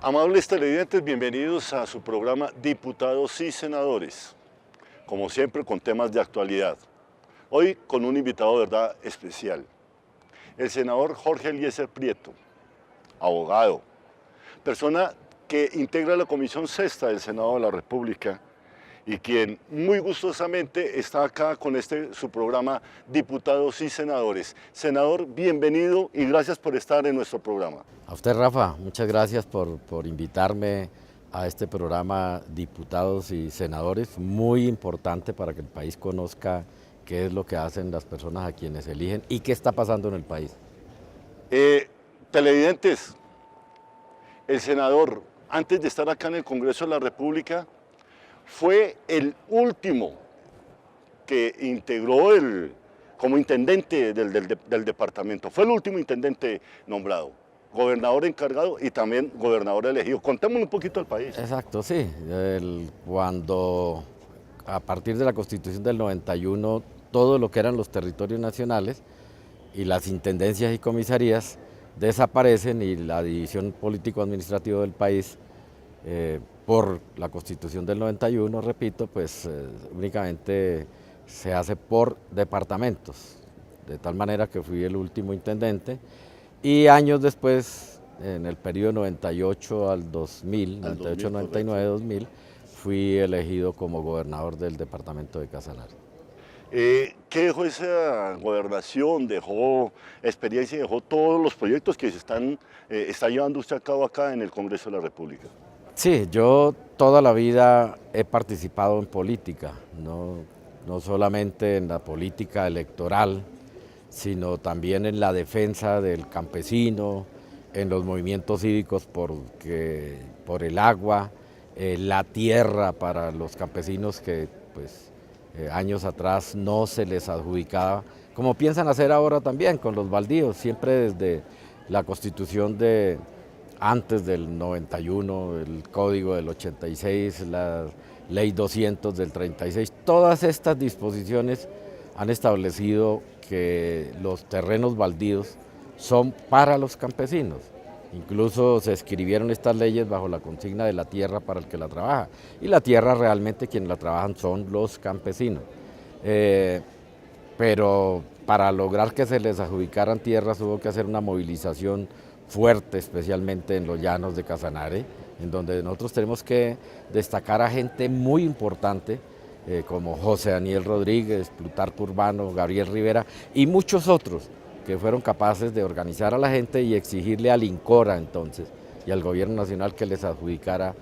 Amables televidentes, bienvenidos a su programa Diputados y Senadores, como siempre con temas de actualidad. Hoy con un invitado de verdad especial, el senador Jorge Eliezer Prieto, abogado, persona que integra la Comisión Sexta del Senado de la República y quien muy gustosamente está acá con su programa Diputados y Senadores. Senador, bienvenido y gracias por estar en nuestro programa. A usted, Rafa, muchas gracias por invitarme a este programa Diputados y Senadores, muy importante para que el país conozca qué es lo que hacen las personas a quienes eligen y qué está pasando en el país. Televidentes, el senador, antes de estar acá en el Congreso de la República, fue el último que integró como intendente del departamento. Fue el último intendente nombrado, gobernador encargado y también gobernador elegido. Contémosle un poquito al país. Exacto, sí. Cuando a partir de la Constitución del 91, todo lo que eran los territorios nacionales y las intendencias y comisarías desaparecen y la división político-administrativa del país por la Constitución del 91, repito, pues únicamente se hace por departamentos, de tal manera que fui el último intendente y años después, en el periodo 98 al 2000, 98, 99, 2000, fui elegido como gobernador del departamento de Casanare. ¿Qué dejó esa gobernación? ¿Dejó experiencia? ¿Dejó todos los proyectos que está llevando usted a cabo acá en el Congreso de la República? Sí, yo toda la vida he participado en política, no solamente en la política electoral, sino también en la defensa del campesino, en los movimientos cívicos por el agua, la tierra para los campesinos que pues, años atrás no se les adjudicaba, como piensan hacer ahora también con los baldíos, siempre desde la Constitución de antes del 91, el Código del 86, la Ley 200 del 36, todas estas disposiciones han establecido que los terrenos baldíos son para los campesinos. Incluso se escribieron estas leyes bajo la consigna de la tierra para el que la trabaja. Y la tierra realmente quienes la trabajan son los campesinos. Pero para lograr que se les adjudicaran tierras hubo que hacer una movilización fuerte, especialmente en los llanos de Casanare, en donde nosotros tenemos que destacar a gente muy importante, como José Daniel Rodríguez, Plutarco Urbano, Gabriel Rivera y muchos otros que fueron capaces de organizar a la gente y exigirle al INCORA entonces y al gobierno nacional que les adjudicara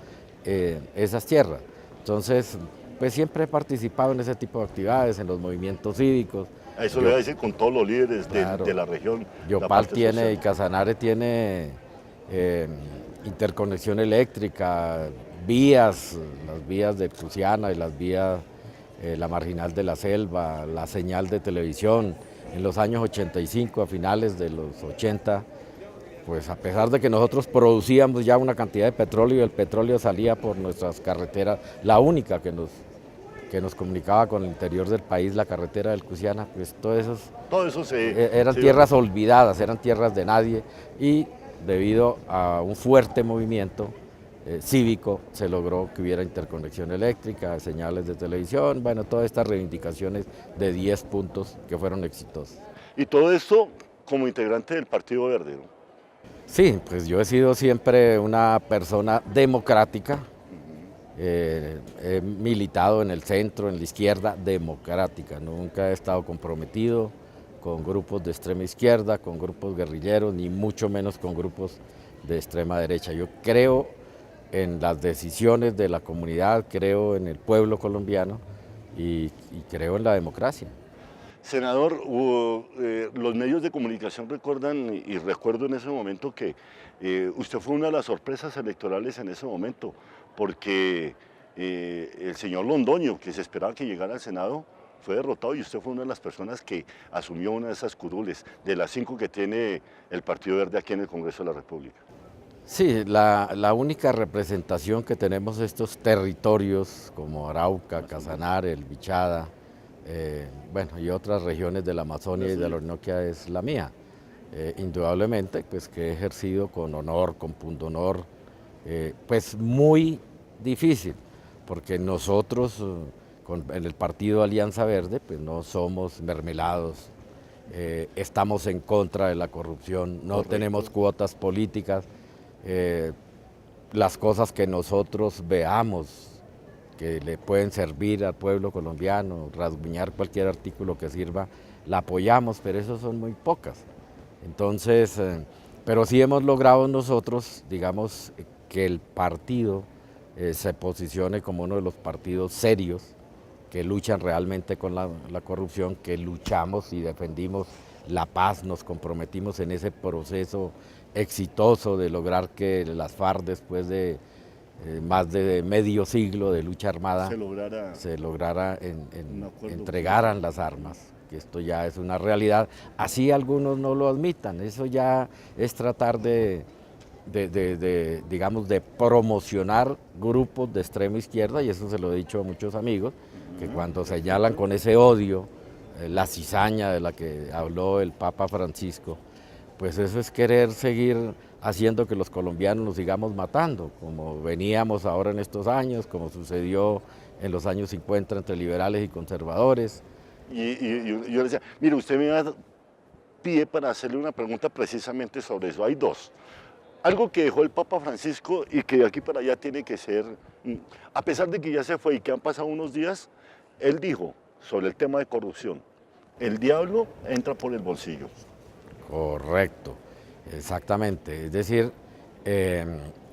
esas tierras. Entonces, pues siempre he participado en ese tipo de actividades, en los movimientos cívicos. Eso le voy a decir con todos los líderes Claro, de la región. Yopal tiene y Casanare tiene interconexión eléctrica, vías, las vías de Cruciana y las vías, la Marginal de la Selva, la señal de televisión. En los años 85, a finales de los 80, pues a pesar de que nosotros producíamos ya una cantidad de petróleo y el petróleo salía por nuestras carreteras, la única que nos comunicaba con el interior del país, la carretera del Cruciana, pues todo eso eran tierras olvidadas, eran tierras de nadie y debido a un fuerte movimiento cívico se logró que hubiera interconexión eléctrica, señales de televisión, bueno, todas estas reivindicaciones de 10 puntos que fueron exitosas. Y todo esto como integrante del Partido Verde, ¿no? Sí, pues yo he sido siempre una persona democrática, he militado en el centro, en la izquierda democrática, nunca he estado comprometido con grupos de extrema izquierda, con grupos guerrilleros, ni mucho menos con grupos de extrema derecha. Yo creo en las decisiones de la comunidad, creo en el pueblo colombiano y creo en la democracia. Senador, los medios de comunicación recuerdan, y recuerdo en ese momento que usted fue una de las sorpresas electorales en ese momento, porque el señor Londoño, que se esperaba que llegara al Senado, fue derrotado y usted fue una de las personas que asumió una de esas curules, de las 5 que tiene el Partido Verde aquí en el Congreso de la República. Sí, la única representación que tenemos estos territorios como Arauca, Casanare, El Bichada, bueno, y otras regiones de la Amazonia y de la Orinoquia es la mía. Indudablemente, pues que he ejercido con honor, con pundonor, Pues muy difícil, porque nosotros en el partido Alianza Verde pues no somos mermelados, estamos en contra de la corrupción, no Correcto. tenemos cuotas políticas, las cosas que nosotros veamos que le pueden servir al pueblo colombiano, rasguñar cualquier artículo que sirva, la apoyamos, pero eso son muy pocas. Entonces, pero sí hemos logrado nosotros, digamos, que el partido se posicione como uno de los partidos serios que luchan realmente con la corrupción, que luchamos y defendimos la paz, nos comprometimos en ese proceso exitoso de lograr que las FARC, después de más de medio siglo de lucha armada, se lograra entregaran las armas, que esto ya es una realidad, así algunos no lo admitan, eso ya es tratar digamos, de promocionar grupos de extrema izquierda, y eso se lo he dicho a muchos amigos, que cuando señalan con ese odio la cizaña de la que habló el Papa Francisco, pues eso es querer seguir haciendo que los colombianos nos sigamos matando, como veníamos ahora en estos años, como sucedió en los años 50 entre liberales y conservadores. Y yo le decía, mire, usted me da pie para hacerle una pregunta precisamente sobre eso. Hay dos. Algo que dejó el Papa Francisco y que de aquí para allá tiene que ser, a pesar de que ya se fue y que han pasado unos días, él dijo sobre el tema de corrupción, el diablo entra por el bolsillo. Correcto, exactamente. Es decir,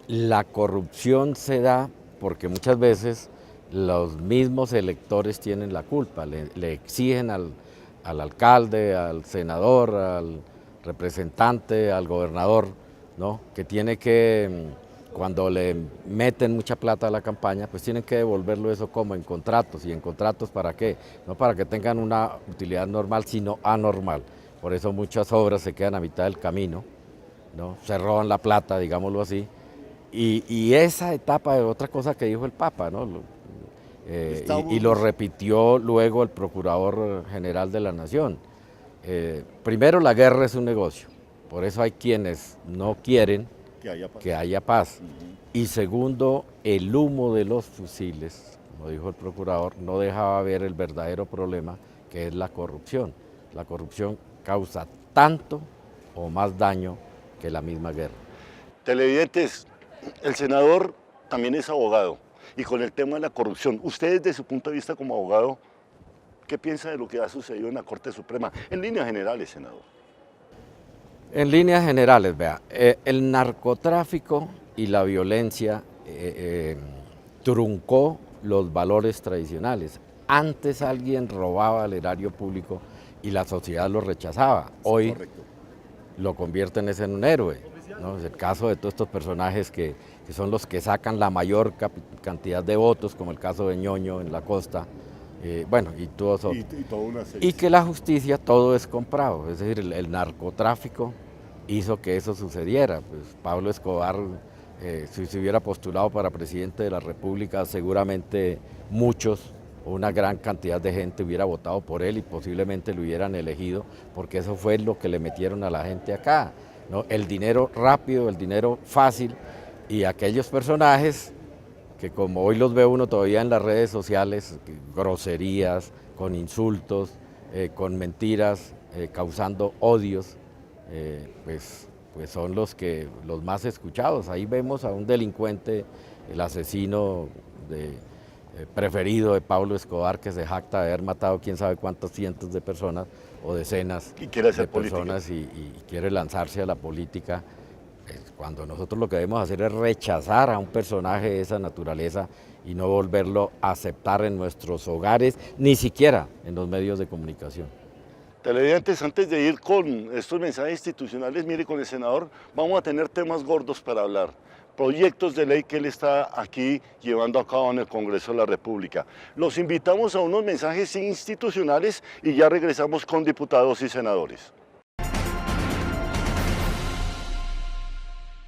la corrupción se da porque muchas veces los mismos electores tienen la culpa, le exigen al alcalde, al senador, al representante, al gobernador, ¿no? Que tiene que, cuando le meten mucha plata a la campaña, pues tienen que devolverlo eso como en contratos. ¿Y en contratos para qué? No para que tengan una utilidad normal, sino anormal. Por eso muchas obras se quedan a mitad del camino, ¿no? Se roban la plata, digámoslo así. Y esa etapa es otra cosa que dijo el Papa, ¿no? Y lo repitió luego el Procurador General de la Nación. Primero, la guerra es un negocio, por eso hay quienes no quieren que haya paz. Y segundo, el humo de los fusiles, como dijo el Procurador, no dejaba ver el verdadero problema, que es la corrupción. La corrupción causa tanto o más daño que la misma guerra. Televidentes, el senador también es abogado, y con el tema de la corrupción, usted desde su punto de vista como abogado, ¿qué piensa de lo que ha sucedido en la Corte Suprema? En líneas generales, senador. En líneas generales, vea, el narcotráfico y la violencia truncó los valores tradicionales. Antes alguien robaba el erario público y la sociedad lo rechazaba. Hoy lo convierten en un héroe, ¿no? Es el caso de todos estos personajes que son los que sacan la mayor cantidad de votos, como el caso de Ñoño en la costa, bueno, y todos otros. Y que la justicia todo es comprado, es decir, el narcotráfico hizo que eso sucediera. Pues Pablo Escobar, si se hubiera postulado para presidente de la República, seguramente muchos, una gran cantidad de gente hubiera votado por él y posiblemente lo hubieran elegido, porque eso fue lo que le metieron a la gente acá, ¿no? El dinero rápido, el dinero fácil, y aquellos personajes que, como hoy los ve uno todavía en las redes sociales, groserías, con insultos, con mentiras, causando odios, pues son los más escuchados. Ahí vemos a un delincuente, el asesino preferido de Pablo Escobar, que se jacta de haber matado quién sabe cuántos cientos de personas o decenas de personas y quiere lanzarse a la política, cuando nosotros lo que debemos hacer es rechazar a un personaje de esa naturaleza y no volverlo a aceptar en nuestros hogares, ni siquiera en los medios de comunicación. Televidentes, antes de ir con estos mensajes institucionales, mire, con el senador vamos a tener temas gordos para hablar. Proyectos de ley que él está aquí llevando a cabo en el Congreso de la República. Los invitamos a unos mensajes institucionales y ya regresamos con diputados y senadores.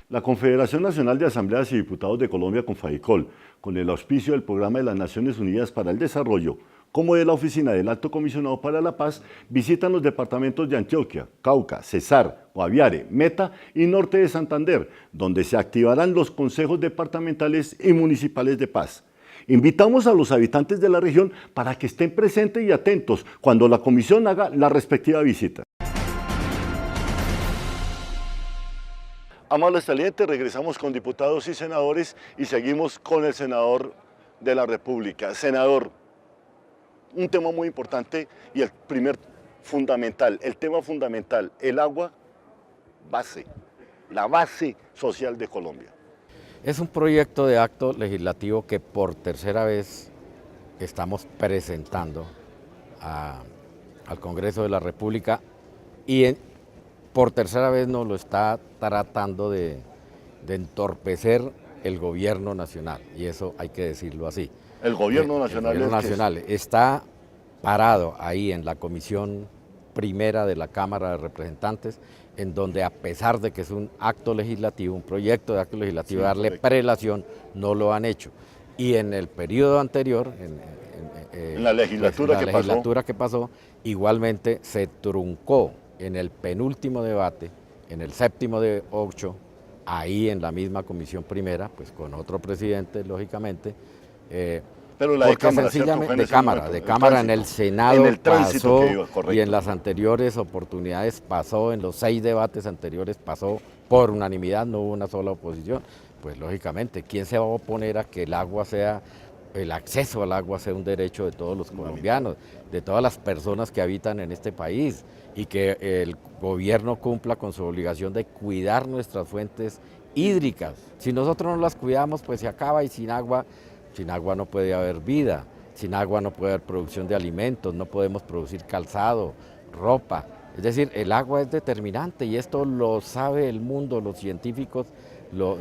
La Confederación Nacional de Asambleas y Diputados de Colombia, Confadicol, con el auspicio del Programa de las Naciones Unidas para el Desarrollo, como de la Oficina del Alto Comisionado para la Paz, visitan los departamentos de Antioquia, Cauca, Cesar, Guaviare, Meta y Norte de Santander, donde se activarán los consejos departamentales y municipales de paz. Invitamos a los habitantes de la región para que estén presentes y atentos cuando la comisión haga la respectiva visita. Amables televidentes, regresamos con diputados y senadores y seguimos con el senador de la República. Senador, un tema muy importante y el tema fundamental, el agua base, la base social de Colombia. Es un proyecto de acto legislativo que por tercera vez estamos presentando al Congreso de la República y por tercera vez nos lo está tratando de entorpecer el gobierno nacional, y eso hay que decirlo así. El gobierno nacional, el gobierno nacional está parado ahí en la Comisión Primera de la Cámara de Representantes, en donde a pesar de que es un acto legislativo, un proyecto de acto legislativo, sí, darle correcto, prelación, no lo han hecho. Y en el periodo anterior, en la legislatura, que pasó, igualmente se truncó en el penúltimo debate, en el séptimo de 8, ahí en la misma Comisión Primera, pues con otro presidente, lógicamente, pero la de Cámara, sencillamente, de Cámara en el Senado en el tránsito pasó, y en las anteriores oportunidades pasó, en los 6 debates anteriores pasó por unanimidad, no hubo una sola oposición. Pues lógicamente, ¿quién se va a oponer a que el agua sea, el acceso al agua sea un derecho de todos los colombianos, de todas las personas que habitan en este país, y que el gobierno cumpla con su obligación de cuidar nuestras fuentes hídricas? Si nosotros no las cuidamos, pues se acaba, y sin agua no puede haber vida, sin agua no puede haber producción de alimentos, no podemos producir calzado, ropa. Es decir, el agua es determinante y esto lo sabe el mundo, los científicos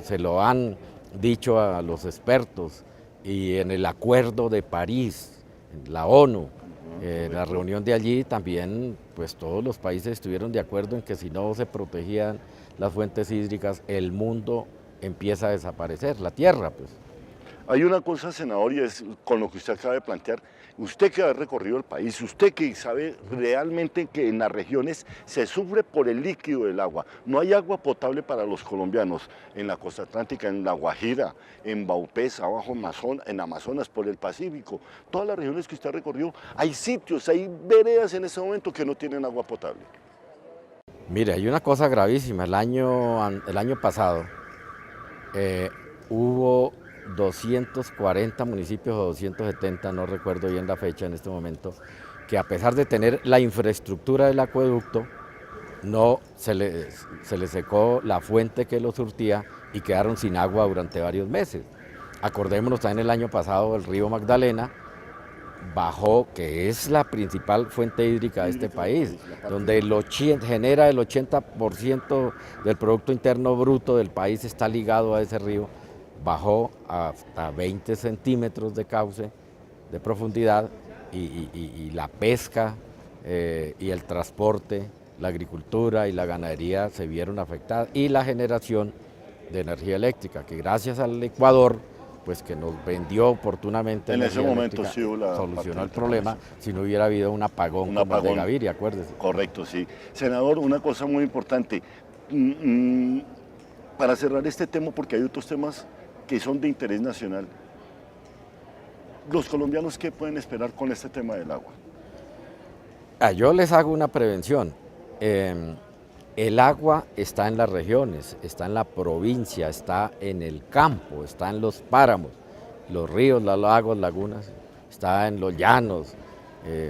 se lo han dicho a los expertos, y en el Acuerdo de París, en la ONU, en la reunión de allí también, pues todos los países estuvieron de acuerdo en que si no se protegían las fuentes hídricas, el mundo empieza a desaparecer, la tierra, pues. Hay una cosa, senador, y es con lo que usted acaba de plantear, usted que ha recorrido el país, usted que sabe realmente que en las regiones se sufre por el líquido del agua, no hay agua potable para los colombianos, en la costa atlántica, en La Guajira, en Baupés, abajo en Amazonas, por el Pacífico, todas las regiones que usted ha recorrido, hay sitios, hay veredas en ese momento que no tienen agua potable. Mire, hay una cosa gravísima, el año pasado hubo 240 municipios o 270, no recuerdo bien la fecha en este momento, que a pesar de tener la infraestructura del acueducto, no se le secó la fuente que lo surtía y quedaron sin agua durante varios meses. Acordémonos también el año pasado el río Magdalena bajó, que es la principal fuente hídrica de este país, donde genera el 80% del Producto Interno Bruto del país está ligado a ese río, bajó hasta 20 centímetros de cauce, de profundidad, y la pesca y el transporte, la agricultura y la ganadería se vieron afectadas, y la generación de energía eléctrica, que gracias al Ecuador, pues que nos vendió oportunamente en ese momento sí solucionó el problema, si no hubiera habido un apagón como el de Gaviria, acuérdese. Correcto, sí. Senador, una cosa muy importante, para cerrar este tema, porque hay otros temas que son de interés nacional, ¿los colombianos qué pueden esperar con este tema del agua? Yo les hago una prevención. El agua está en las regiones, está en la provincia, está en el campo, está en los páramos, los ríos, los lagos, lagunas, está en los llanos,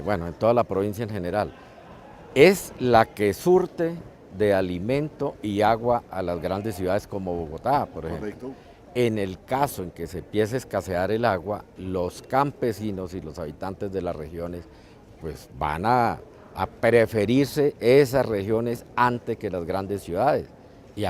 bueno, en toda la provincia en general. Es la que surte de alimento y agua a las grandes ciudades como Bogotá, por ejemplo. Correcto. En el caso en que se empiece a escasear el agua, los campesinos y los habitantes de las regiones pues van a preferirse esas regiones antes que las grandes ciudades, y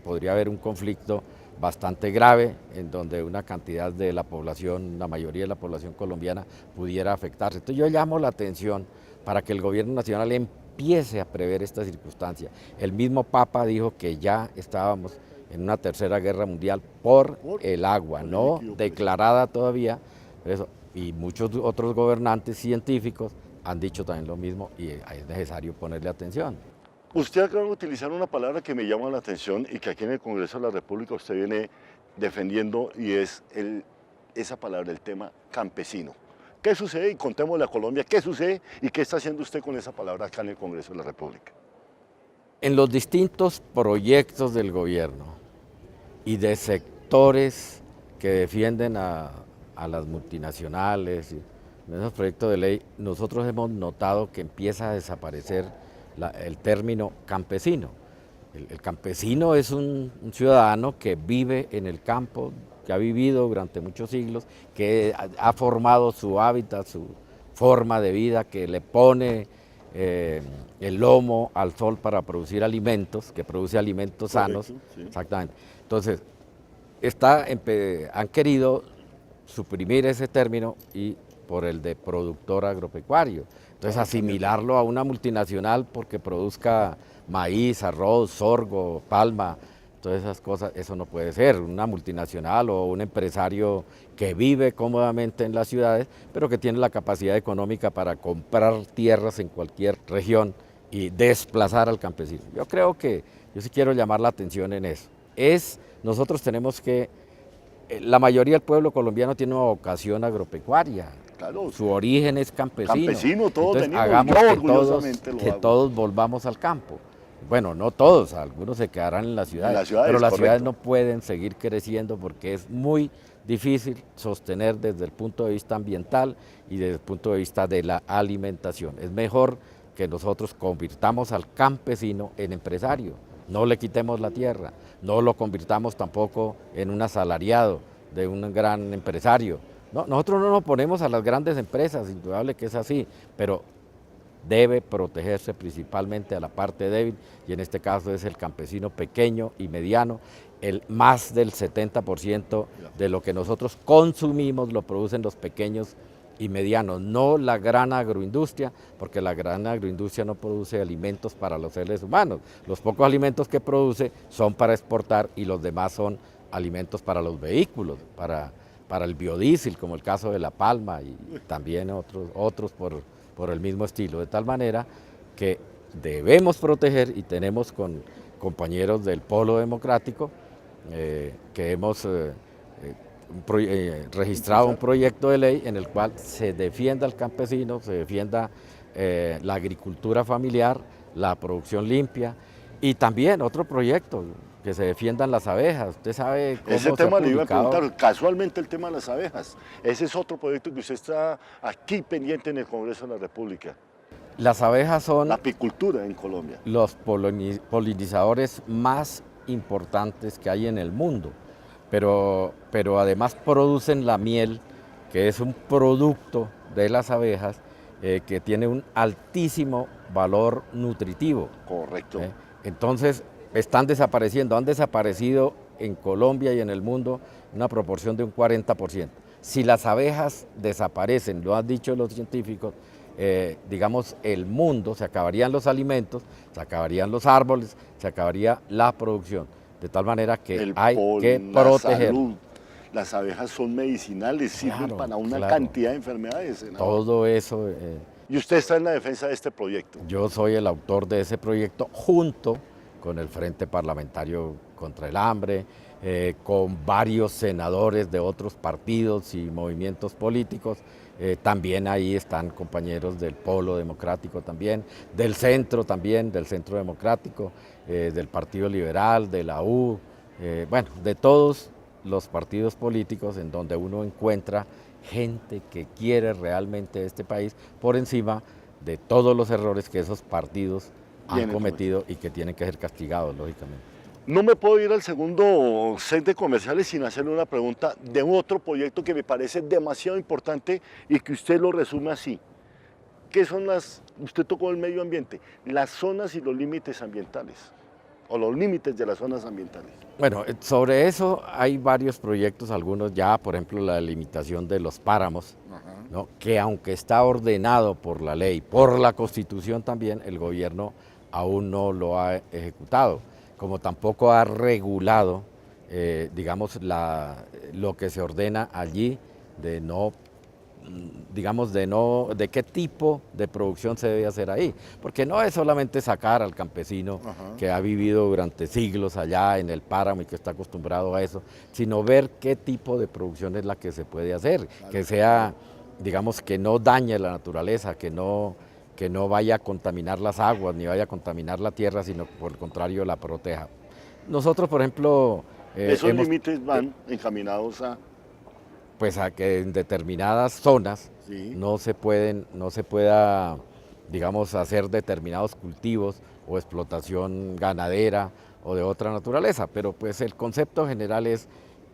podría haber un conflicto bastante grave en donde una cantidad de la población, la mayoría de la población colombiana pudiera afectarse. Entonces yo llamo la atención para que el gobierno nacional empiece a prever esta circunstancia. El mismo Papa dijo que ya estábamos en una tercera guerra mundial por el agua, no declarada todavía, eso. y muchos otros gobernantes científicos han dicho también lo mismo y es necesario ponerle atención. Usted acaba de utilizar una palabra que me llama la atención y que aquí en el Congreso de la República usted viene defendiendo y es esa palabra, el tema campesino. ¿Qué sucede? Y contémosle a Colombia qué sucede y qué está haciendo usted con esa palabra acá en el Congreso de la República. En los distintos proyectos del gobierno y de sectores que defienden a las multinacionales, en esos proyectos de ley, nosotros hemos notado que empieza a desaparecer el término campesino. El campesino es un ciudadano que vive en el campo, que ha vivido durante muchos siglos, que ha formado su hábitat, su forma de vida, que le pone el lomo al sol para producir alimentos, que produce alimentos sanos. Correcto, sí. Exactamente. Entonces, han querido suprimir ese término y por el de productor agropecuario. Entonces, asimilarlo a una multinacional porque produzca maíz, arroz, sorgo, palma, todas esas cosas, eso no puede ser. Una multinacional o un empresario que vive cómodamente en las ciudades, pero que tiene la capacidad económica para comprar tierras en cualquier región y desplazar al campesino. Yo creo que, yo sí quiero llamar la atención en eso. Nosotros tenemos que, la mayoría del pueblo colombiano tiene una vocación agropecuaria. Claro. Su origen es campesino. Campesino, todos Entonces, venimos, hagamos yo que orgullosamente lo hago. todos volvamos al campo. Bueno, no todos, algunos se quedarán en las ciudades, pero las ciudades no pueden seguir creciendo porque es muy difícil sostener desde el punto de vista ambiental y desde el punto de vista de la alimentación. Es mejor que nosotros convirtamos al campesino en empresario, no le quitemos la tierra, no lo convirtamos tampoco en un asalariado de un gran empresario. No, nosotros no nos oponemos a las grandes empresas, indudable que es así, pero debe protegerse principalmente a la parte débil, y en este caso es el campesino pequeño y mediano. Más del 70% de lo que nosotros consumimos lo producen los pequeños y medianos, no la gran agroindustria, porque la gran agroindustria no produce alimentos para los seres humanos. Los pocos alimentos que produce son para exportar y los demás son alimentos para los vehículos, para el biodiesel, como el caso de la palma y también otros por el mismo estilo, de tal manera que debemos proteger y tenemos con compañeros del Polo Democrático que hemos registrado un proyecto de ley en el cual se defienda al campesino, se defienda la agricultura familiar, la producción limpia y también otro proyecto, que se defiendan las abejas. Usted sabe cómo ese tema le iba a preguntar, casualmente el tema de las abejas. Ese es otro proyecto que usted está aquí pendiente en el Congreso de la República. Las abejas son la apicultura en Colombia. Los polinizadores más importantes que hay en el mundo, pero además producen la miel, que es un producto de las abejas que tiene un altísimo valor nutritivo. Correcto. Entonces, están desapareciendo, han desaparecido en Colombia y en el mundo una proporción de un 40%. Si las abejas desaparecen, lo han dicho los científicos, digamos, el mundo, se acabarían los alimentos, se acabarían los árboles, se acabaría la producción. De tal manera que hay que proteger. Salud. Las abejas son medicinales, sirven para una cantidad de enfermedades. Todo eso. ¿Y usted está en la defensa de este proyecto? Yo soy el autor de ese proyecto junto con el Frente Parlamentario contra el Hambre, con varios senadores de otros partidos y movimientos políticos. También ahí están compañeros del Polo Democrático también, del Centro también, del Centro Democrático, del Partido Liberal, de la U, bueno, de todos los partidos políticos en donde uno encuentra gente que quiere realmente este país por encima de todos los errores que esos partidos han cometido y que tienen que ser castigados, lógicamente. No me puedo ir al segundo set de comerciales sin hacerle una pregunta de otro proyecto que me parece demasiado importante y que usted lo resume así. ¿Qué son usted tocó el medio ambiente, las zonas y los límites ambientales, o los límites de las zonas ambientales? Bueno, sobre eso hay varios proyectos, algunos ya, por ejemplo, la delimitación de los páramos, ¿no? Que aunque está ordenado por la ley, por la Constitución también, el gobierno aún no lo ha ejecutado, como tampoco ha regulado, digamos, lo que se ordena allí de no digamos, de qué tipo de producción se debe hacer ahí. Porque no es solamente sacar al campesino que ha vivido durante siglos allá en el páramo y que está acostumbrado a eso, sino ver qué tipo de producción es la que se puede hacer, que sea, digamos, que no dañe la naturaleza, que no vaya a contaminar las aguas, ni vaya a contaminar la tierra, sino por el contrario la proteja. Nosotros, por ejemplo... esos límites van encaminados a... Pues a que en determinadas zonas no se pueda, digamos, hacer determinados cultivos o explotación ganadera o de otra naturaleza, pero pues el concepto general es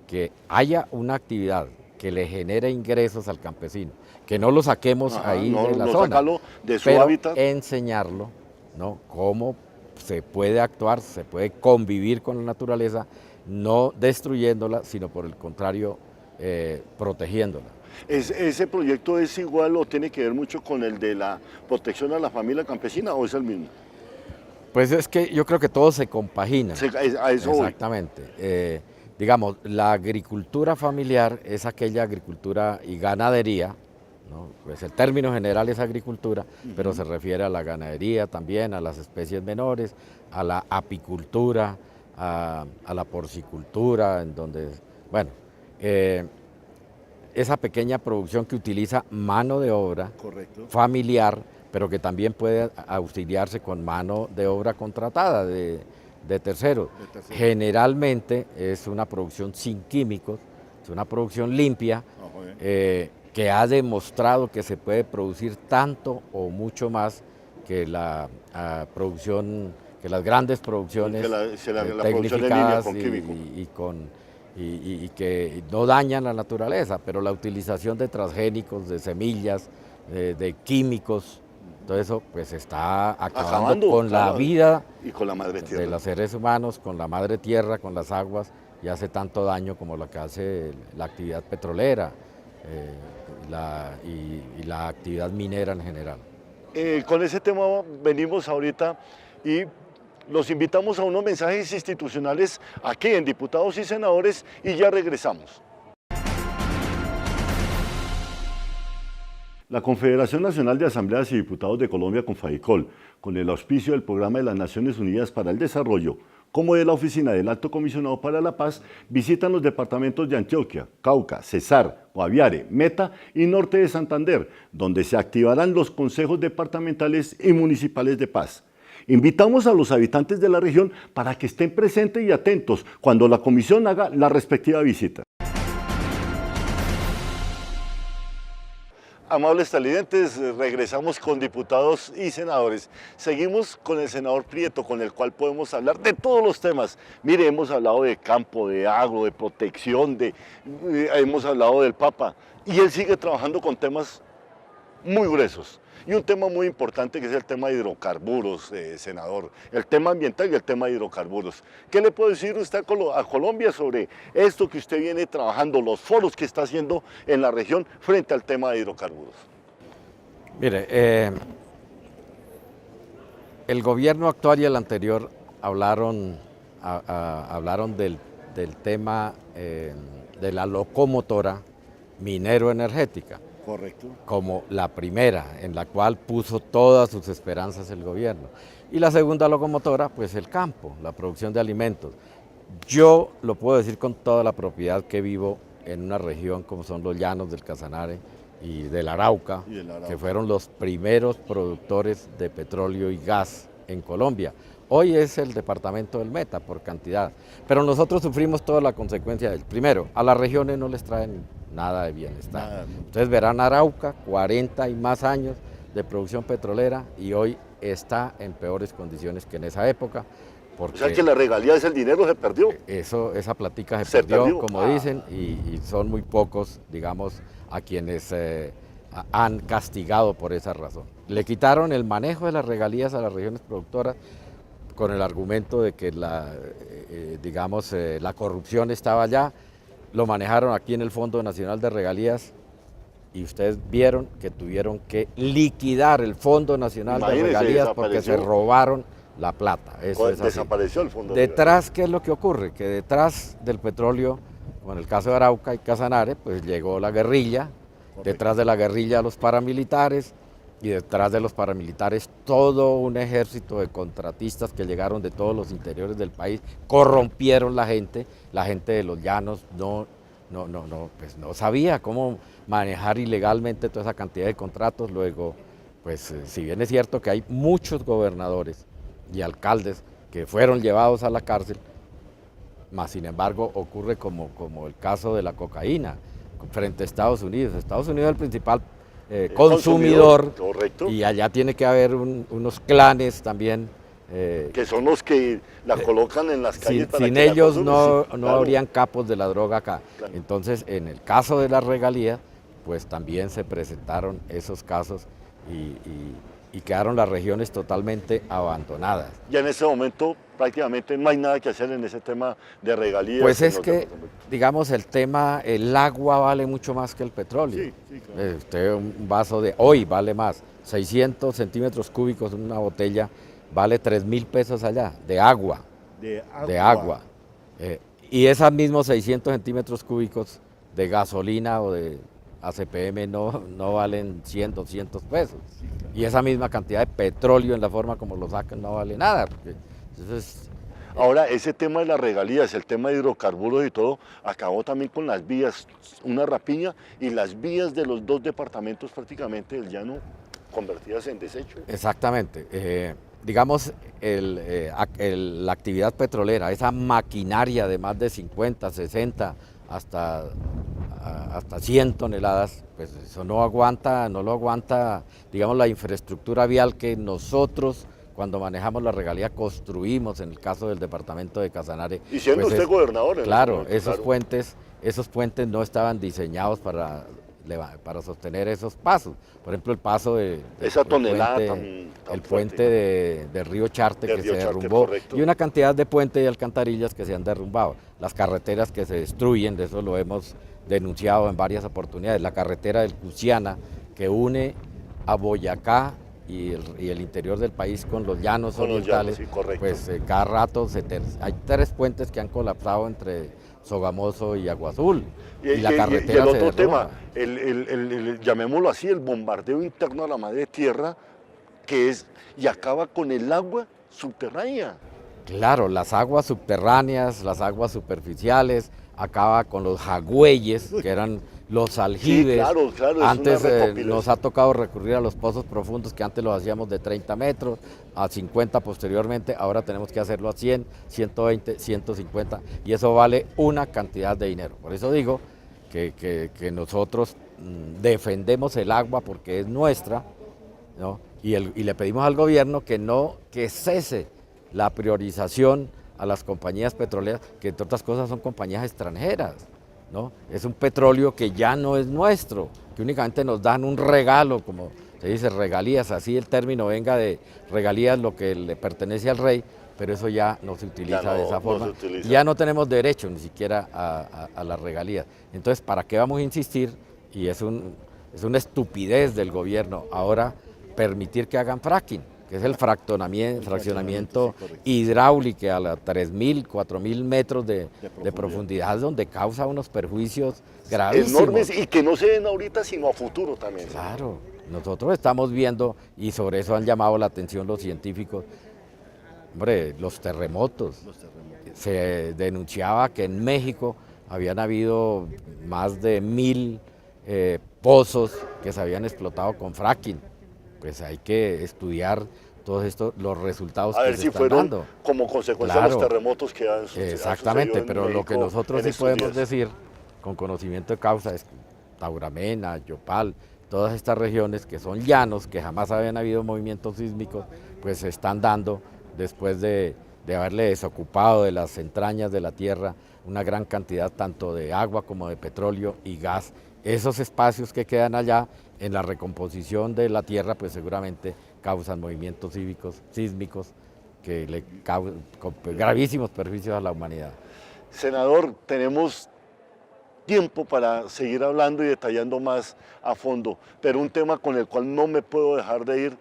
que haya una actividad que le genere ingresos al campesino, que no lo saquemos ahí de la zona, sacarlo de su pero hábitat. enseñarlo, ¿no?, cómo se puede actuar, se puede convivir con la naturaleza, no destruyéndola, sino por el contrario, protegiéndola. ¿Ese proyecto es igual o tiene que ver mucho con el de la protección a la familia campesina o es el mismo? Pues es que yo creo que todo se compagina. A eso exactamente. Digamos, la agricultura familiar es aquella agricultura y ganadería, ¿no? Pues el término general es agricultura, pero se refiere a la ganadería también, a las especies menores, a la apicultura, a la porcicultura, en donde, bueno, esa pequeña producción que utiliza mano de obra familiar, pero que también puede auxiliarse con mano de obra contratada de terceros. Generalmente es una producción sin químicos, es una producción limpia, que ha demostrado que se puede producir tanto o mucho más que la producción, que las grandes producciones tecnificadas y que no dañan la naturaleza, pero la utilización de transgénicos, de semillas, de químicos, todo eso pues está acabando con la vida y con la madre tierra de los seres humanos, con la madre tierra, con las aguas, y hace tanto daño como lo que hace la actividad petrolera y la actividad minera en general. Con ese tema venimos ahorita y los invitamos a unos mensajes institucionales aquí en Diputados y Senadores y ya regresamos. La Confederación Nacional de Asambleas y Diputados de Colombia, Confadicol, con el auspicio del Programa de las Naciones Unidas para el Desarrollo, como de la Oficina del Alto Comisionado para la Paz, visitan los departamentos de Antioquia, Cauca, Cesar, Guaviare, Meta y Norte de Santander, donde se activarán los consejos departamentales y municipales de paz. Invitamos a los habitantes de la región para que estén presentes y atentos cuando la comisión haga la respectiva visita. Amables televidentes, regresamos con diputados y senadores. Seguimos con el senador Prieto, con el cual podemos hablar de todos los temas. Mire, hemos hablado de campo, de agro, de protección, hemos hablado del Papa, y él sigue trabajando con temas muy gruesos. Y un tema muy importante que es el tema de hidrocarburos, senador, el tema ambiental y el tema de hidrocarburos. ¿Qué le puede decir usted a Colombia sobre esto que usted viene trabajando, los foros que está haciendo en la región frente al tema de hidrocarburos? Mire, el gobierno actual y el anterior hablaron del tema de la locomotora minero-energética. Correcto. Como la primera, en la cual puso todas sus esperanzas el gobierno. Y la segunda locomotora, pues el campo, la producción de alimentos. Yo lo puedo decir con toda la propiedad que vivo en una región como son los llanos del Casanare y del Arauca, que fueron los primeros productores de petróleo y gas en Colombia. Hoy es el departamento del Meta por cantidad, pero nosotros sufrimos toda la consecuencia del. Primero, a las regiones no les traen nada de bienestar. Nada. Ustedes verán Arauca, 40 y más años de producción petrolera y hoy está en peores condiciones que en esa época. O sea que la regalía es el dinero, se perdió. Esa platica se perdió, como dicen, y son muy pocos, digamos, a quienes han castigado por esa razón. Le quitaron el manejo de las regalías a las regiones productoras con el argumento de que la corrupción estaba allá. Lo manejaron aquí en el Fondo Nacional de Regalías y ustedes vieron que tuvieron que liquidar el Fondo Nacional de Regalías porque se robaron la plata. Eso es así. Desapareció el Fondo. Detrás, ¿qué es lo que ocurre? Que detrás del petróleo, como en el caso de Arauca y Casanare, pues llegó la guerrilla Detrás de la guerrilla los paramilitares y detrás de los paramilitares todo un ejército de contratistas que llegaron de todos los interiores del país, corrompieron la gente de los llanos pues no sabía cómo manejar ilegalmente toda esa cantidad de contratos. Luego, pues si bien es cierto que hay muchos gobernadores y alcaldes que fueron llevados a la cárcel, más sin embargo ocurre como el caso de la cocaína frente a Estados Unidos. Estados Unidos es el principal consumidor, correcto. Y allá tiene que haber unos clanes también. Que son los que la colocan en las calles. Sin ellos no claro. habrían capos de la droga acá. Claro. Entonces, en el caso de la regalía, pues también se presentaron esos casos y quedaron las regiones totalmente abandonadas. Ya en ese momento prácticamente no hay nada que hacer en ese tema de regalías. Pues es que, digamos, el agua vale mucho más que el petróleo. Sí, claro. Usted un vaso de hoy vale más, 600 centímetros cúbicos una botella vale 3.000 pesos allá, de agua. De agua. Y esos mismos 600 centímetros cúbicos de gasolina o de ACPM no valen 100, 200 pesos. Y esa misma cantidad de petróleo en la forma como lo sacan no vale nada. Entonces, ahora, ese tema de las regalías, el tema de hidrocarburos y todo, acabó también con las vías, una rapiña, y las vías de los dos departamentos prácticamente del llano convertidas en desecho. Exactamente. Digamos, la actividad petrolera, esa maquinaria de más de 50, 60, hasta 100 toneladas, pues eso no lo aguanta, digamos, la infraestructura vial que nosotros, cuando manejamos la regalía, construimos en el caso del departamento de Casanare. Y siendo pues usted gobernador. Claro, esos puentes no estaban diseñados para sostener esos pasos. Por ejemplo, el paso esa tonelada el puente de Río Charte que se derrumbó, correcto. y una cantidad de puentes y alcantarillas que se han derrumbado. Las carreteras que se destruyen, de eso lo hemos denunciado en varias oportunidades. La carretera del Cusiana, que une a Boyacá y el interior del país con los llanos orientales, pues cada rato hay 3 puentes que han colapsado entre Sogamoso y Agua Azul. Y la carretera y el otro tema, llamémoslo así, el bombardeo interno a la madre tierra, y acaba con el agua subterránea. Claro, las aguas subterráneas, las aguas superficiales, acaba con los jagüeyes, que eran los aljibes. Sí, claro, antes nos ha tocado recurrir a los pozos profundos, que antes los hacíamos de 30 metros, a 50 posteriormente, ahora tenemos que hacerlo a 100, 120, 150, y eso vale una cantidad de dinero. Por eso digo que nosotros defendemos el agua porque es nuestra, ¿no? Y le pedimos al gobierno que cese la priorización a las compañías petroleras, que entre otras cosas son compañías extranjeras, ¿no? Es un petróleo que ya no es nuestro, que únicamente nos dan un regalo, como se dice, regalías, así el término venga de regalías, lo que le pertenece al rey, pero eso ya no se utiliza de esa forma. Ya no tenemos derecho ni siquiera a las regalías. Entonces, ¿para qué vamos a insistir? Y es una estupidez del gobierno ahora permitir que hagan fracking, que es el fraccionamiento hidráulico a las 3.000, 4.000 metros de profundidad, donde causa unos perjuicios gravísimos. Enormes, y que no se ven ahorita, sino a futuro también. Claro, nosotros estamos viendo, y sobre eso han llamado la atención los científicos, hombre, los terremotos. Se denunciaba que en México habían habido más de 1.000 pozos que se habían explotado con fracking. Pues hay que estudiar todos estos, los resultados que se están dando. A ver si fueron como consecuencia de los terremotos que han sucedido. Exactamente, pero lo que nosotros sí podemos decir con conocimiento de causa es que Tauramena, Yopal, todas estas regiones que son llanos, que jamás habían habido movimientos sísmicos, pues se están dando después de haberle desocupado de las entrañas de la tierra una gran cantidad tanto de agua como de petróleo y gas. Esos espacios que quedan allá en la recomposición de la tierra, pues seguramente causan movimientos sísmicos que le causan gravísimos perjuicios a la humanidad. Senador, tenemos tiempo para seguir hablando y detallando más a fondo, pero un tema con el cual no me puedo dejar de ir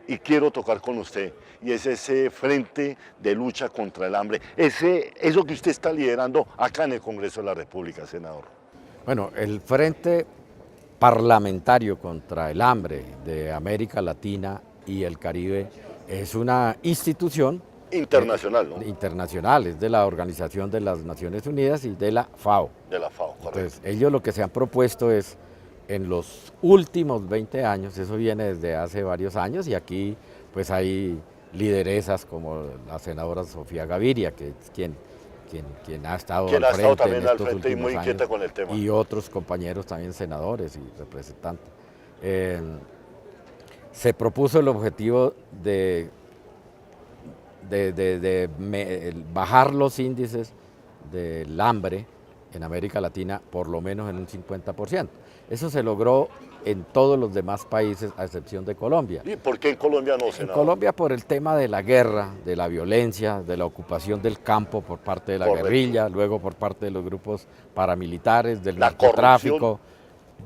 y quiero tocar con usted, y es ese frente de lucha contra el hambre, eso que usted está liderando acá en el Congreso de la República, senador. Bueno, el frente parlamentario contra el hambre de América Latina y el Caribe es una institución internacional, ¿no? Internacional, es de la Organización de las Naciones Unidas y de la FAO. De la FAO, correcto. Entonces, ellos lo que se han propuesto es, en los últimos 20 años, eso viene desde hace varios años, y aquí pues hay lideresas como la senadora Sofía Gaviria, que es quien ha estado Quien al ha estado frente también en al estos frente y muy últimos inquieta años, con el tema. y otros compañeros también senadores y representantes. Se propuso el objetivo de bajar los índices del hambre en América Latina por lo menos en un 50%. Eso se logró en todos los demás países a excepción de Colombia. ¿Y por qué en Colombia no, senador? En Colombia por el tema de la guerra, de la violencia, de la ocupación del campo por parte de la Correcto. guerrilla, luego por parte de los grupos paramilitares, del La narcotráfico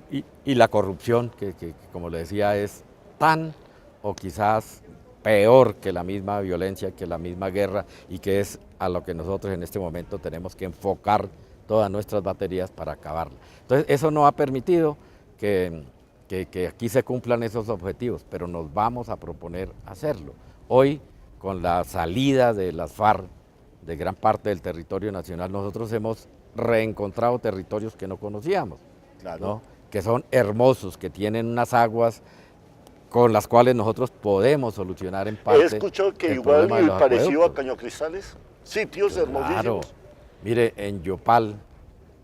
y la corrupción, que como le decía es tan o quizás peor que la misma violencia, que la misma guerra, y que es a lo que nosotros en este momento tenemos que enfocar todas nuestras baterías para acabarla. Entonces eso no ha permitido que aquí se cumplan esos objetivos, pero nos vamos a proponer hacerlo. Hoy, con la salida de las FARC de gran parte del territorio nacional, nosotros hemos reencontrado territorios que no conocíamos, Claro. ¿no? Que son hermosos, que tienen unas aguas con las cuales nosotros podemos solucionar en parte. He escuchado que el igual problema de los parecido a acueductos. Caño Cristales, sitios hermosísimos. Claro. Mire, en Yopal,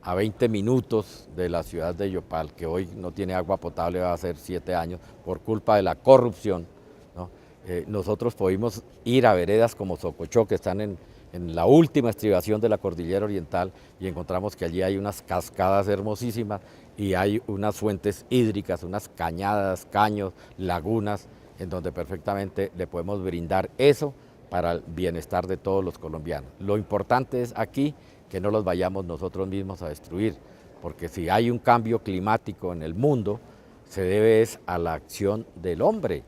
a 20 minutos de la ciudad de Yopal, que hoy no tiene agua potable, va a ser 7 años, por culpa de la corrupción, ¿no? Nosotros pudimos ir a veredas como Socochó, que están en la última estribación de la Cordillera Oriental, y encontramos que allí hay unas cascadas hermosísimas y hay unas fuentes hídricas, unas cañadas, caños, lagunas, en donde perfectamente le podemos brindar eso para el bienestar de todos los colombianos. Lo importante es aquí que no los vayamos nosotros mismos a destruir, porque si hay un cambio climático en el mundo, se debe es a la acción del hombre,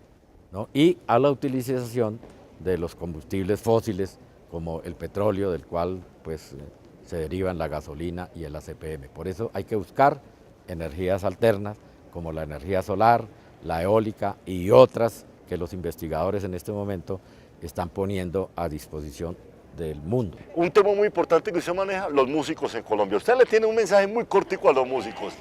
¿no? Y a la utilización de los combustibles fósiles, como el petróleo, del cual pues, se derivan la gasolina y el ACPM. Por eso hay que buscar energías alternas, como la energía solar, la eólica y otras que los investigadores en este momento están poniendo a disposición del mundo. Un tema muy importante que usted maneja, los músicos en Colombia. Usted le tiene un mensaje muy cortico a los músicos.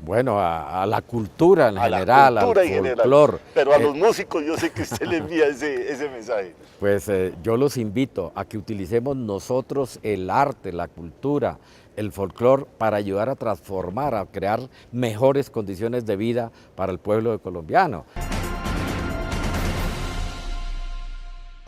Bueno, a la cultura en general, al general. folclor. Pero a los músicos yo sé que usted le envía ese mensaje. Pues yo los invito a que utilicemos nosotros el arte, la cultura, el folclor para ayudar a transformar, a crear mejores condiciones de vida para el pueblo colombiano.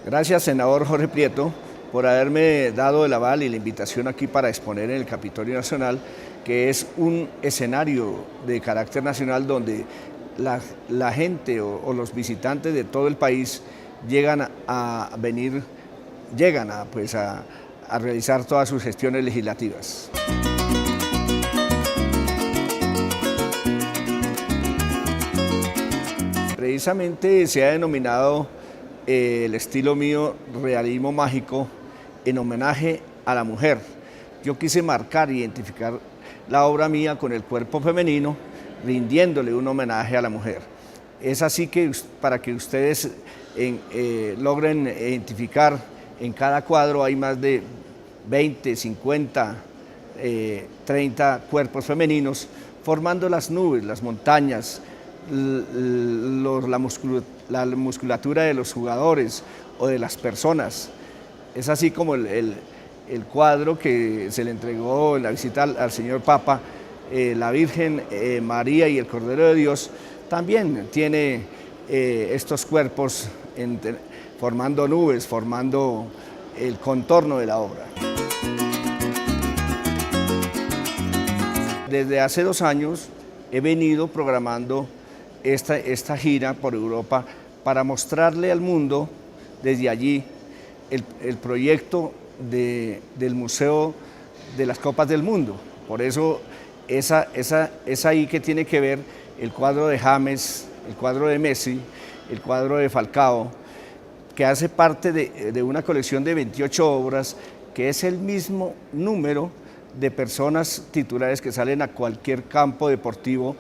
Gracias, senador Jorge Prieto, por haberme dado el aval y la invitación aquí para exponer en el Capitolio Nacional, que es un escenario de carácter nacional donde la gente o los visitantes de todo el país llegan a realizar todas sus gestiones legislativas. Precisamente se ha denominado el estilo mío realismo mágico en homenaje a la mujer. Yo quise marcar e identificar la obra mía con el cuerpo femenino, rindiéndole un homenaje a la mujer. Es así que para que ustedes logren identificar, en cada cuadro hay más de 20, 50, 30 cuerpos femeninos, formando las nubes, las montañas, la musculatura de los jugadores o de las personas. Es así como el cuadro que se le entregó en la visita al señor Papa, la Virgen María y el Cordero de Dios, también tiene estos cuerpos formando nubes, formando el contorno de la obra. Desde hace 2 años he venido programando esta gira por Europa para mostrarle al mundo desde allí el proyecto del Museo de las Copas del Mundo. Por eso es ahí que tiene que ver el cuadro de James, el cuadro de Messi, el cuadro de Falcao, que hace parte de una colección de 28 obras, que es el mismo número de personas titulares que salen a cualquier campo deportivo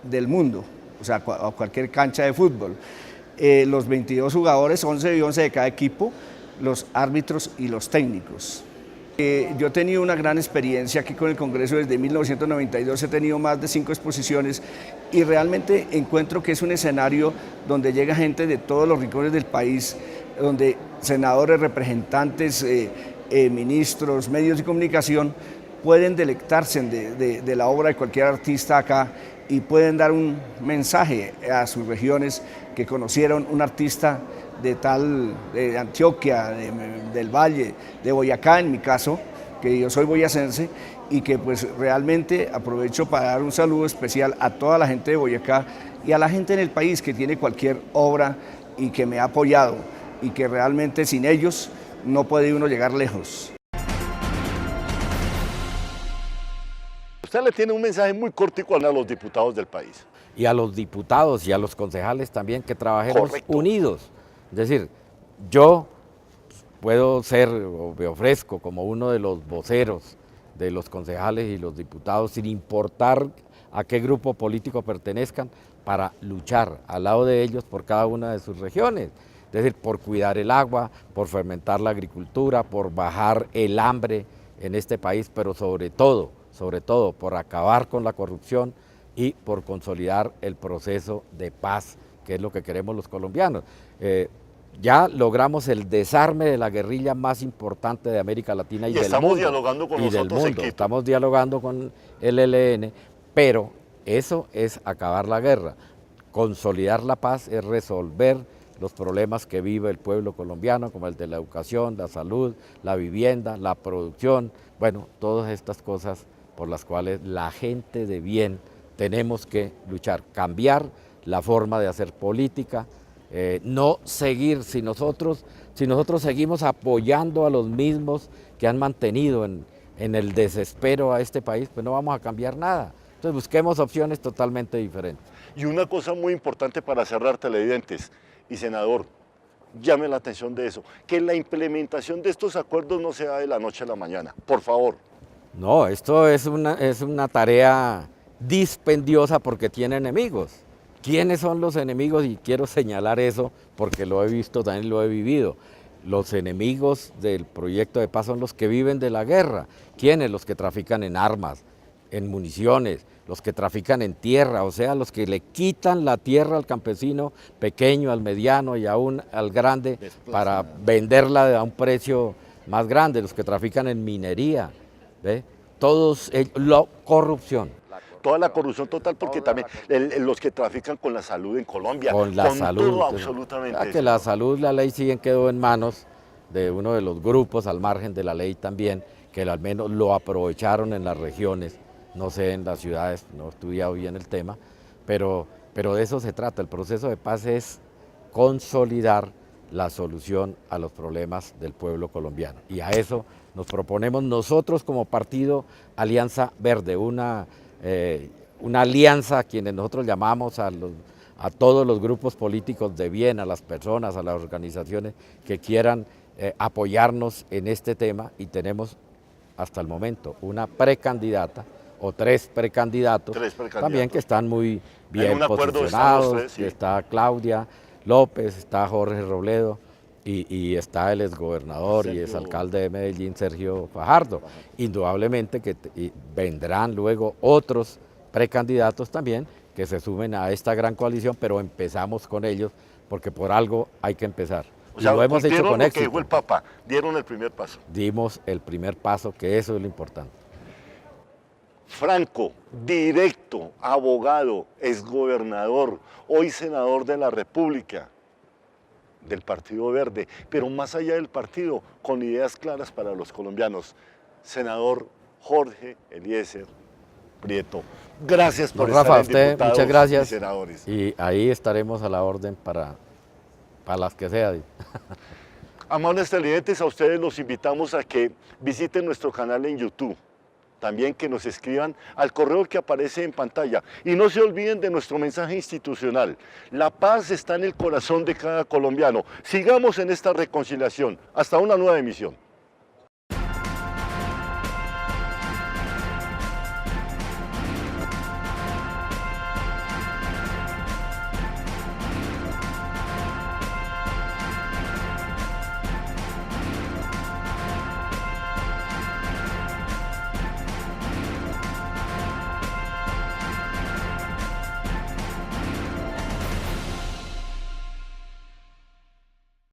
del mundo, o sea, a cualquier cancha de fútbol. Los 22 jugadores, 11 y 11 de cada equipo, los árbitros y los técnicos. Yo he tenido una gran experiencia aquí con el Congreso desde 1992, he tenido más de 5 exposiciones y realmente encuentro que es un escenario donde llega gente de todos los rincones del país, donde senadores, representantes, ministros, medios de comunicación pueden delectarse de la obra de cualquier artista acá y pueden dar un mensaje a sus regiones que conocieron un artista de Antioquia, del Valle, de Boyacá en mi caso, que yo soy boyacense, y que pues realmente aprovecho para dar un saludo especial a toda la gente de Boyacá y a la gente en el país que tiene cualquier obra y que me ha apoyado y que realmente sin ellos no puede uno llegar lejos. Usted le tiene un mensaje muy cortico a los diputados del país. Y a los diputados y a los concejales también, que trabajemos Correcto. unidos. Es decir, yo puedo ser, o me ofrezco como uno de los voceros de los concejales y los diputados, sin importar a qué grupo político pertenezcan, para luchar al lado de ellos por cada una de sus regiones. Es decir, por cuidar el agua, por fomentar la agricultura, por bajar el hambre en este país, pero sobre todo, por acabar con la corrupción y por consolidar el proceso de paz, que es lo que queremos los colombianos. Ya logramos el desarme de la guerrilla más importante de América Latina y del mundo. Estamos dialogando con nosotros en Quito. Estamos dialogando con el ELN, pero eso es acabar la guerra. Consolidar la paz es resolver los problemas que vive el pueblo colombiano, como el de la educación, la salud, la vivienda, la producción, bueno, todas estas cosas por las cuales la gente de bien tenemos que luchar, cambiar la forma de hacer política, no seguir, si nosotros seguimos apoyando a los mismos que han mantenido en el desespero a este país, pues no vamos a cambiar nada. Entonces busquemos opciones totalmente diferentes. Y una cosa muy importante para cerrar, televidentes y senador, llame la atención de eso, que la implementación de estos acuerdos no sea de la noche a la mañana, por favor. No, esto es una tarea dispendiosa porque tiene enemigos. ¿Quiénes son los enemigos? Y quiero señalar eso porque lo he visto, también lo he vivido. Los enemigos del proyecto de paz son los que viven de la guerra. ¿Quiénes? Los que trafican en armas, en municiones, los que trafican en tierra, o sea, los que le quitan la tierra al campesino pequeño, al mediano y aún al grande para venderla a un precio más grande, los que trafican en minería, ¿ve? Todos ellos, corrupción. Toda la corrupción total, porque también los que trafican con la salud en Colombia, con la salud, todo absolutamente. Que la salud, la ley sí quedó en manos de uno de los grupos al margen de la ley también, que al menos lo aprovecharon en las regiones, no sé en las ciudades, no he estudiado bien el tema, pero de eso se trata. El proceso de paz es consolidar la solución a los problemas del pueblo colombiano. Y a eso nos proponemos nosotros como partido Alianza Verde, una alianza a quienes nosotros llamamos a todos los grupos políticos de bien, a las personas, a las organizaciones que quieran apoyarnos en este tema, y tenemos hasta el momento una precandidata o tres precandidatos también que están muy bien posicionados, sí. Está Claudia López, está Jorge Robledo y está el exgobernador y exalcalde de Medellín, Sergio Fajardo. Indudablemente que vendrán luego otros precandidatos también que se sumen a esta gran coalición, pero empezamos con ellos porque por algo hay que empezar. O sea, lo hemos hecho con éxito. Que dijo el Papa, dieron el primer paso. Dimos el primer paso, que eso es lo importante. Franco, directo, abogado, exgobernador, hoy senador de la República, del Partido Verde, pero más allá del partido, con ideas claras para los colombianos. Senador Jorge Eliezer Prieto, gracias por estar en Diputados muchas gracias. Y Senadores. Y ahí estaremos a la orden para las que sea. Amables televidentes, a ustedes los invitamos a que visiten nuestro canal en YouTube. También que nos escriban al correo que aparece en pantalla. Y no se olviden de nuestro mensaje institucional. La paz está en el corazón de cada colombiano. Sigamos en esta reconciliación. Hasta una nueva emisión.